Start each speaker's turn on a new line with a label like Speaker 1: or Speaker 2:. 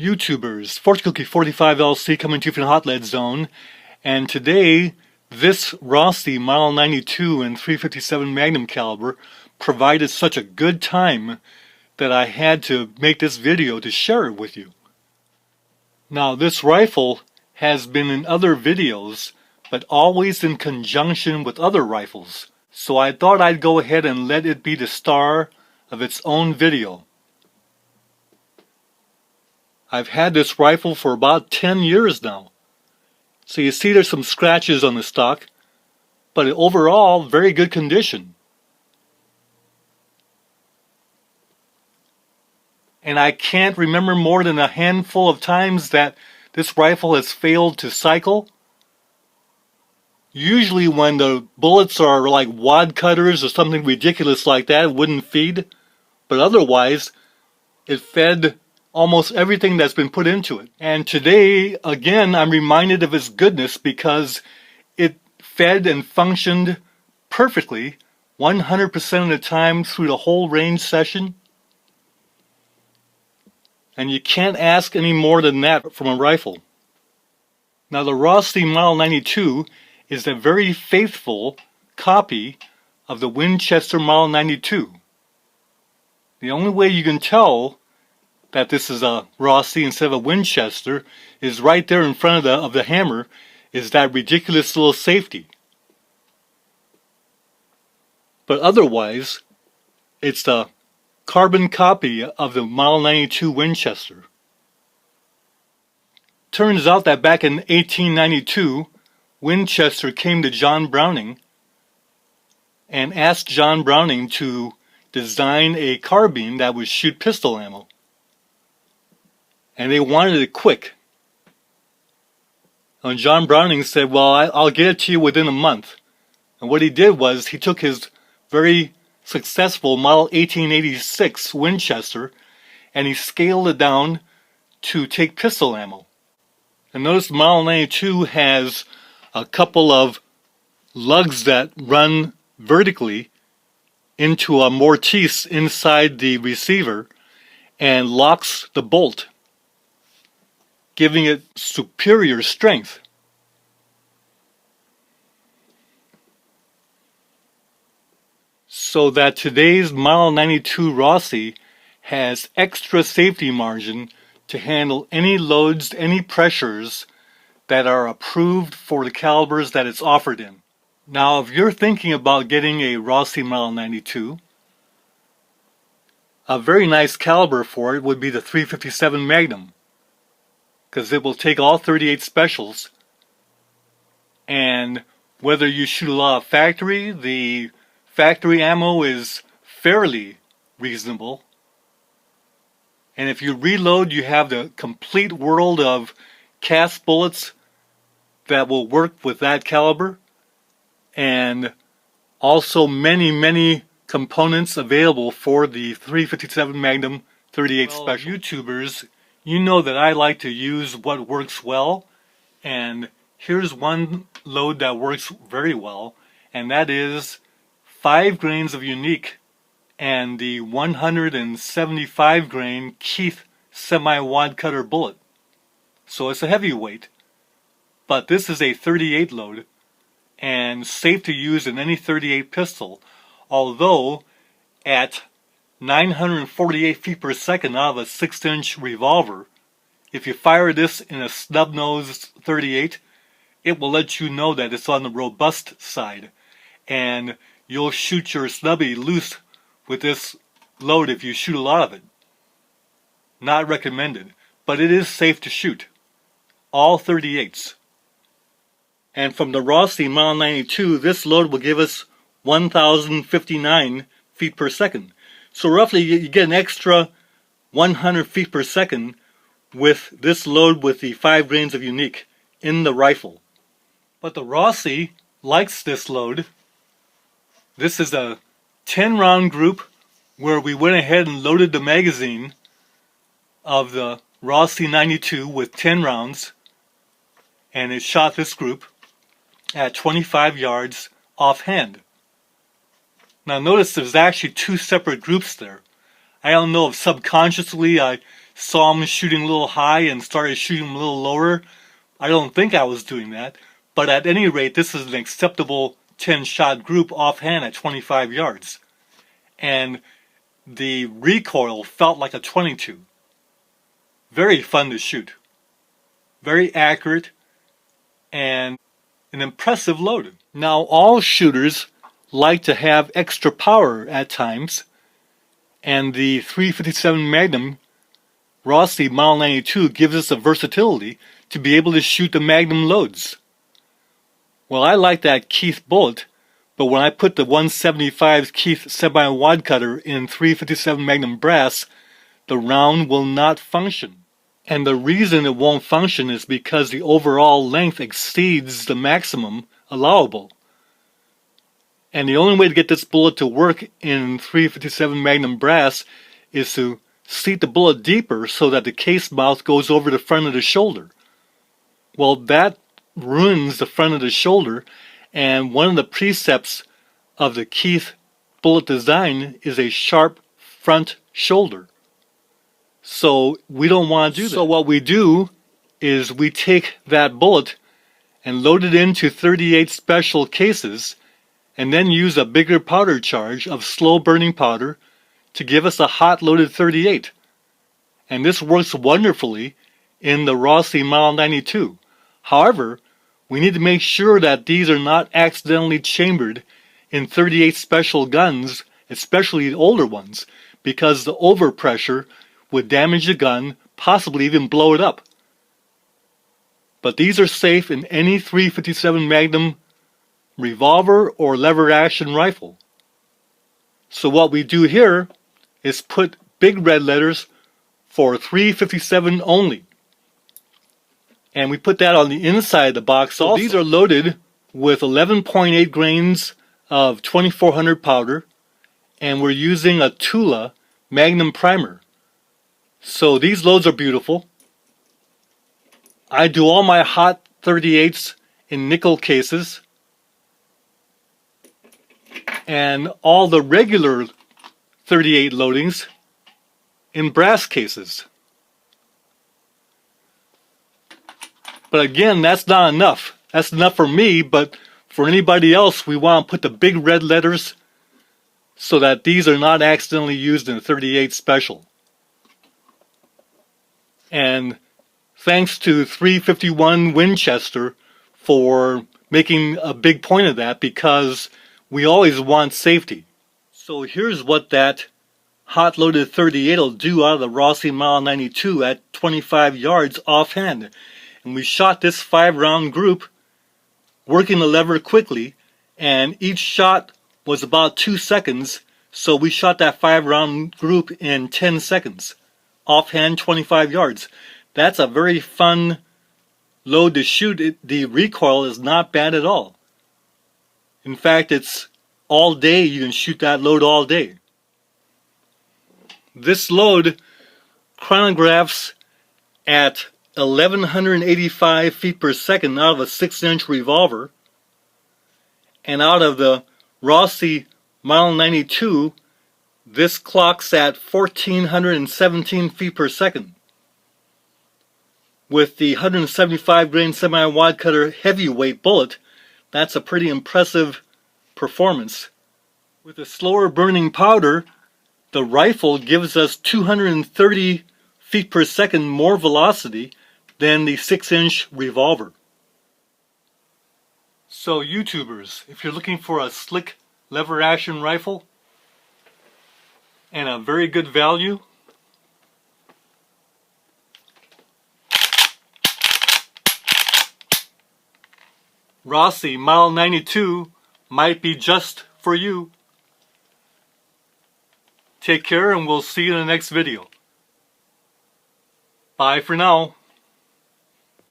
Speaker 1: YouTubers, Fortune Cookie 45 LC coming to you from the Hot Lead Zone, and today this Rossi M92 and 357 Magnum caliber provided such a good time that I had to make this video to share it with you. Now this rifle has been in other videos, but always in conjunction with other rifles, so I thought I'd go ahead and let it be the star of its own video. I've had this rifle for about 10 years now. So you see there's some scratches on the stock, but overall very good condition. And I can't remember more than a handful of times that this rifle has failed to cycle. Usually when the bullets are like wad cutters or something ridiculous like that, it wouldn't feed. But otherwise, it fed almost everything that's been put into it. And today, again, I'm reminded of its goodness because it fed and functioned perfectly 100% of the time through the whole range session. And you can't ask any more than that from a rifle. Now the Rossi M92 is a very faithful copy of the Winchester M92. The only way you can tell that this is a Rossi instead of a Winchester is right there in front of the hammer is that ridiculous little safety. But otherwise, it's the carbon copy of the M92 Winchester. Turns out that back in 1892, Winchester came to John Browning and asked John Browning to design a carbine that would shoot pistol ammo. And they wanted it quick. And John Browning said, well, I'll get it to you within a month. And what he did was he took his very successful model 1886 Winchester and he scaled it down to take pistol ammo. And notice the Model 92 has a couple of lugs that run vertically into a mortise inside the receiver and locks the bolt, giving it superior strength. So that today's Model 92 Rossi has extra safety margin to handle any loads, any pressures that are approved for the calibers that it's offered in. Now if you're thinking about getting a Rossi Model 92, a very nice caliber for it would be the 357 Magnum, because it will take all 38 specials, and whether you shoot a lot of factory, the factory ammo is fairly reasonable, and if you reload you have the complete world of cast bullets that will work with that caliber, and also many components available for the 357 Magnum 38 Special. YouTubers, you know that I like to use what works well, and here's one load that works very well, and that is 5 grains of unique and the 175 grain Keith semi-wad cutter bullet. So it's a heavyweight, but this is a 38 load and safe to use in any 38 pistol, although at 948 feet per second out of a 6-inch revolver, if you fire this in a snub-nosed 38, it will let you know that it's on the robust side, and you'll shoot your snubby loose with this load if you shoot a lot of it. Not recommended, but it is safe to shoot. All 38s. And from the Rossi Model 92, this load will give us 1,059 feet per second. So roughly you get an extra 100 feet per second with this load with the 5 grains of unique in the rifle. But the Rossi likes this load. This is a 10 round group where we went ahead and loaded the magazine of the Rossi 92 with 10 rounds, and it shot this group at 25 yards offhand. Now notice there's actually 2 separate groups there. I don't know if subconsciously I saw him shooting a little high and started shooting a little lower. I don't think I was doing that. But at any rate, this is an acceptable 10-shot group offhand at 25 yards. And the recoil felt like a 22. Very fun to shoot. Very accurate and an impressive load. Now, all shooters like to have extra power at times, and the 357 Magnum Rossi M92 gives us the versatility to be able to shoot the Magnum loads. Well, I like that Keith bullet, but when I put the 175 Keith semi-wad cutter in 357 Magnum brass, the round will not function. And the reason it won't function is because the overall length exceeds the maximum allowable. And the only way to get this bullet to work in 357 Magnum brass is to seat the bullet deeper so that the case mouth goes over the front of the shoulder. Well, that ruins the front of the shoulder, and one of the precepts of the Keith bullet design is a sharp front shoulder. So we don't want to do that. So what we do is we take that bullet and load it into 38 special cases, and then use a bigger powder charge of slow burning powder to give us a hot loaded 38. And this works wonderfully in the Rossi M92. However, we need to make sure that these are not accidentally chambered in 38 special guns, especially the older ones, because the overpressure would damage the gun, possibly even blow it up. But these are safe in any 357 Magnum revolver or lever action rifle. So what we do here is put big red letters for 357 only. And we put that on the inside of the box also. These are loaded with 11.8 grains of 2400 powder, and we're using a Tula Magnum primer. So these loads are beautiful. I do all my hot 38s in nickel cases, and all the regular 38 loadings in brass cases. But again, that's not enough. That's enough for me, but for anybody else, we want to put the big red letters so that these are not accidentally used in 38 special. And thanks to 351 Winchester for making a big point of that, because we always want safety. So here's what that hot loaded 38 will do out of the Rossi M92 at 25 yards offhand. And we shot this 5-round group working the lever quickly, and each shot was about 2 seconds, so we shot that 5-round group in 10 seconds offhand, 25 yards. That's a very fun load to shoot. The recoil is not bad at all. In fact, it's all day. You can shoot that load all day. This load chronographs at 1185 feet per second out of a 6-inch revolver, and out of the Rossi M92 this clocks at 1417 feet per second. With the 175 grain semi-wide cutter heavyweight bullet, that's a pretty impressive performance. With a slower burning powder, the rifle gives us 230 feet per second more velocity than the 6-inch revolver. So YouTubers, if you're looking for a slick lever action rifle and a very good value, Rossi M92 might be just for you. Take care, and we'll see you in the next video. Bye for now.